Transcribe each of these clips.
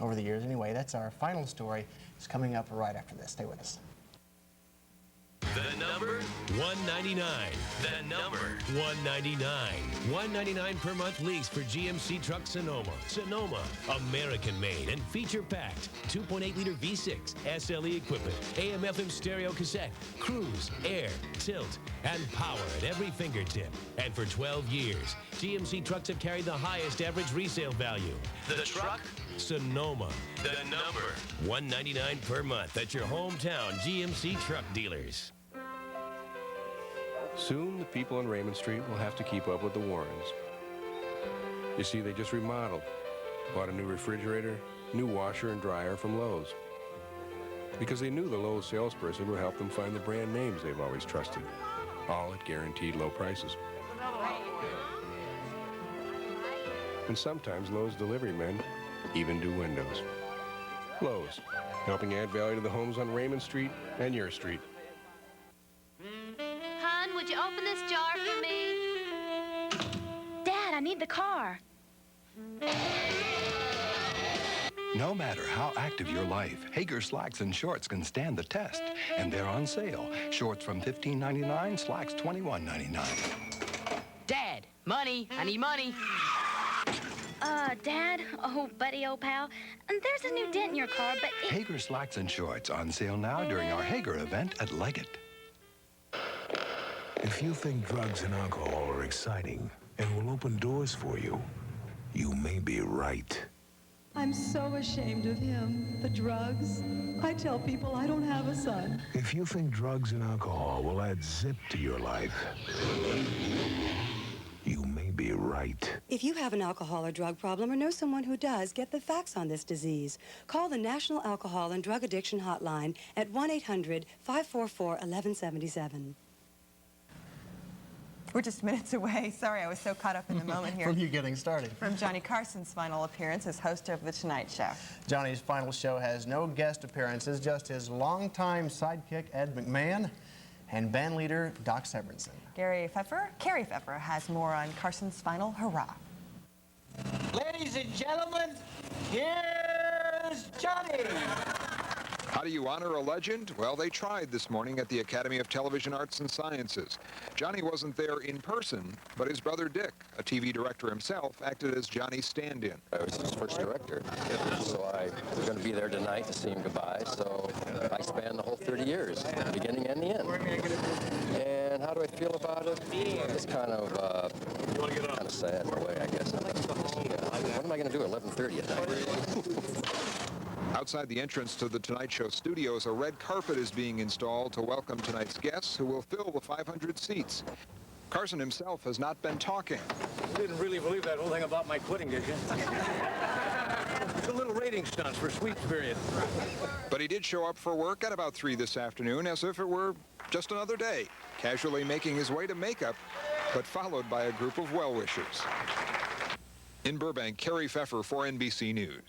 over the years. Anyway, that's our final story. It's coming up right after this. Stay with us. The number 199. The number 199. 199 per month lease for GMC truck Sonoma. Sonoma, American made and feature packed. 2.8-liter V6, SLE equipment, AM/FM stereo cassette, cruise, air, tilt, and power at every fingertip. And for 12 years, GMC trucks have carried the highest average resale value. The truck Sonoma. The number 199 per month at your hometown GMC truck dealers. Soon, the people on Raymond Street will have to keep up with the Warrens. You see, they just remodeled, bought a new refrigerator, new washer and dryer from Lowe's. Because they knew the Lowe's salesperson would help them find the brand names they've always trusted, all at guaranteed low prices. And sometimes Lowe's delivery men even do windows. Lowe's, helping add value to the homes on Raymond Street and your street. Hon, would you open this jar for me? Dad, I need the car. No matter how active your life, Hager slacks and shorts can stand the test. And they're on sale. Shorts from $15.99, slacks $21.99. Dad, money. I need money. Dad? Oh, buddy, old pal. And there's a new dent in your car, but Hager slacks and shorts on sale now during our Hager event at Leggett. If you think drugs and alcohol are exciting and will open doors for you, you may be right. I'm so ashamed of him. The drugs. I tell people I don't have a son. If you think drugs and alcohol will add zip to your life, you may be right. If you have an alcohol or drug problem or know someone who does, get the facts on this disease. Call the National Alcohol and Drug Addiction Hotline at 1-800-544-1177. We're just minutes away. Sorry, I was so caught up in the moment here. From you getting started. From Johnny Carson's final appearance as host of The Tonight Show. Johnny's final show has no guest appearances, just his longtime sidekick, Ed McMahon, and band leader, Doc Severinsen. Carrie Pfeffer has more on Carson's final hurrah. Ladies and gentlemen, here's Johnny. How do you honor a legend? Well, they tried this morning at the Academy of Television Arts and Sciences. Johnny wasn't there in person, but his brother Dick, a TV director himself, acted as Johnny's stand-in. I was his first director, so I was going to be there tonight to see him goodbye, so I spanned the whole 30 years, the beginning and the end. And how do I feel about it? It's kind of sad in a way, I guess. What am I going to do at 11:30 at night? Outside the entrance to the Tonight Show studios, a red carpet is being installed to welcome tonight's guests, who will fill the 500 seats. Carson himself has not been talking. You didn't really believe that whole thing about my quitting, did you? It's a little rating stunts for sweet period. But he did show up for work at about 3 this afternoon, as if it were just another day, casually making his way to makeup, but followed by a group of well-wishers. In Burbank, Carrie Pfeffer for NBC News.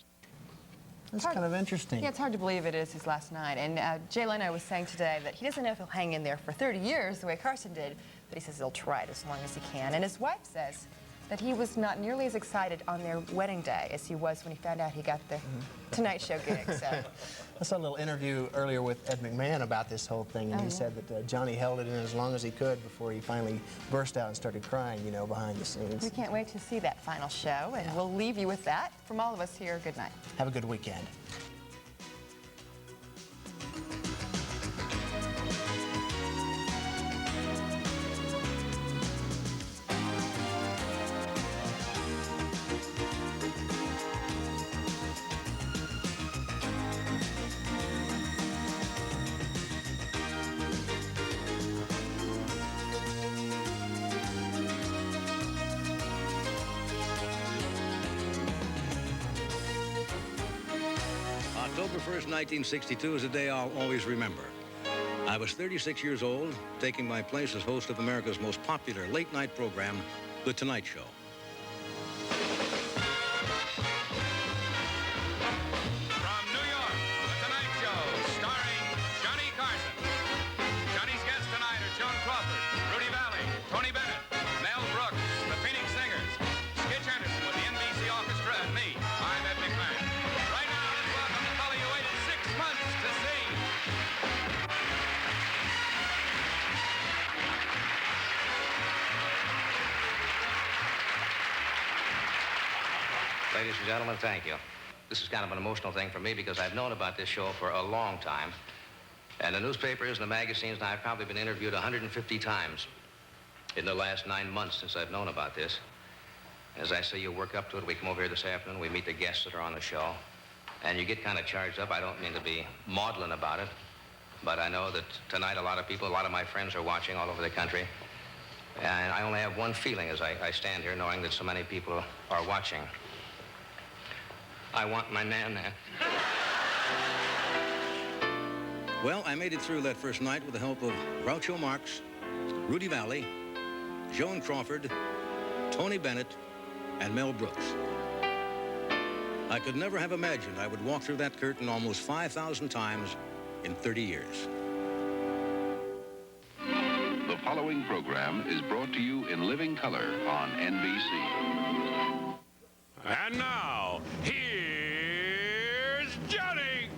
That's kind of interesting. Yeah, it's hard to believe it is his last night. And Jay Leno was saying today that he doesn't know if he'll hang in there for 30 years the way Carson did, but he says he'll try it as long as he can. And his wife says that he was not nearly as excited on their wedding day as he was when he found out he got the Tonight Show gig. So. I saw a little interview earlier with Ed McMahon about this whole thing, and he said that Johnny held it in as long as he could before he finally burst out and started crying, you know, behind the scenes. We can't wait to see that final show, and we'll leave you with that. From all of us here, good night. Have a good weekend. October 1st, 1962 is a day I'll always remember. I was 36 years old, taking my place as host of America's most popular late-night program, The Tonight Show. From New York, The Tonight Show, starring Johnny Carson. Johnny's guests tonight are Joan Crawford, Rudy Valley, Tony Bennett, Mel Brooks, the Phoenix Singers, Skitch Anderson with the NBC Orchestra, and me. I'm Ed McMahon. Right now, Ladies and gentlemen, thank you. This is kind of an emotional thing for me because I've known about this show for a long time. And the newspapers and the magazines, and I've probably been interviewed 150 times in the last 9 months since I've known about this. As I say, you work up to it. We come over here this afternoon. We meet the guests that are on the show. And you get kind of charged up. I don't mean to be maudlin about it, but I know that tonight a lot of my friends are watching all over the country. And I only have one feeling as I stand here knowing that so many people are watching. I want my man. Well, I made it through that first night with the help of Groucho Marx, Rudy Valley, Joan Crawford, Tony Bennett, and Mel Brooks. I could never have imagined I would walk through that curtain almost 5,000 times in 30 years. The following program is brought to you in living color on NBC. And now, here's Johnny.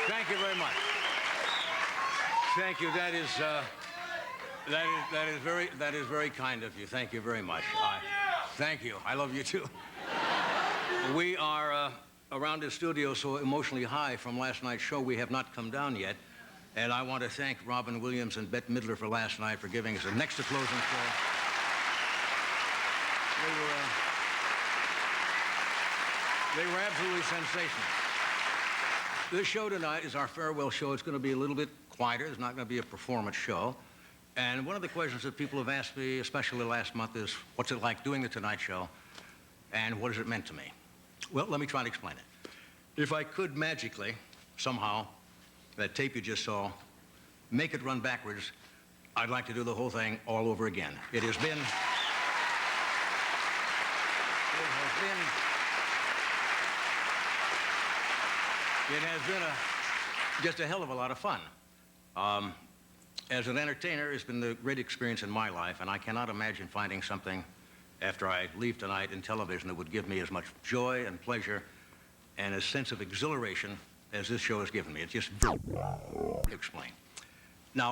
Thank you very much. Thank you. That is very kind of you. Thank you very much. Thank you. I love you too. We are around the studio so emotionally high from last night's show. We have not come down yet, and I want to thank Robin Williams and Bette Midler for last night for giving us a next to closing show. They were absolutely sensational. This show tonight is our farewell show. It's going to be a little bit quieter. It's not going to be a performance show. And one of the questions that people have asked me, especially last month, is what's it like doing the Tonight Show, and what has it meant to me? Well, let me try to explain it. If I could magically, somehow, that tape you just saw, make it run backwards, I'd like to do the whole thing all over again. It has been just a hell of a lot of fun. As an entertainer, it's been a great experience in my life, and I cannot imagine finding something after I leave tonight in television that would give me as much joy and pleasure and a sense of exhilaration as this show has given me. It's just to explain. Now,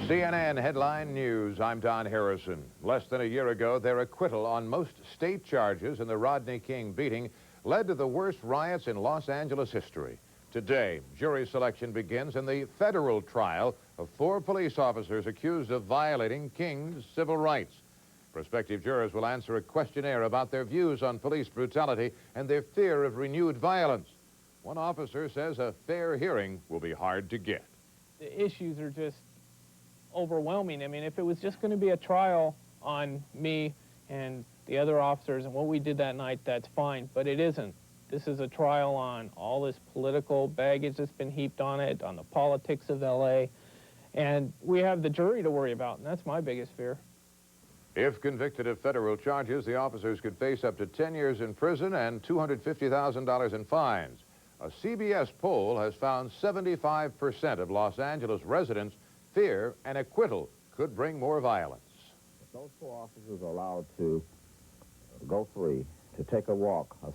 CNN Headline News, I'm Don Harrison. Less than a year ago, their acquittal on most state charges in the Rodney King beating led to the worst riots in Los Angeles history. Today, jury selection begins in the federal trial of 4 police officers accused of violating King's civil rights. Prospective jurors will answer a questionnaire about their views on police brutality and their fear of renewed violence. One officer says a fair hearing will be hard to get. The issues are just overwhelming. I mean, if it was just going to be a trial on me and the other officers and what we did that night, that's fine, but it isn't. This is a trial on all this political baggage that's been heaped on it, on the politics of L.A., and we have the jury to worry about, and that's my biggest fear. If convicted of federal charges, the officers could face up to 10 years in prison and $250,000 in fines. A CBS poll has found 75% of Los Angeles residents fear an acquittal could bring more violence. If those 4 officers are allowed to go free, to take a walk, a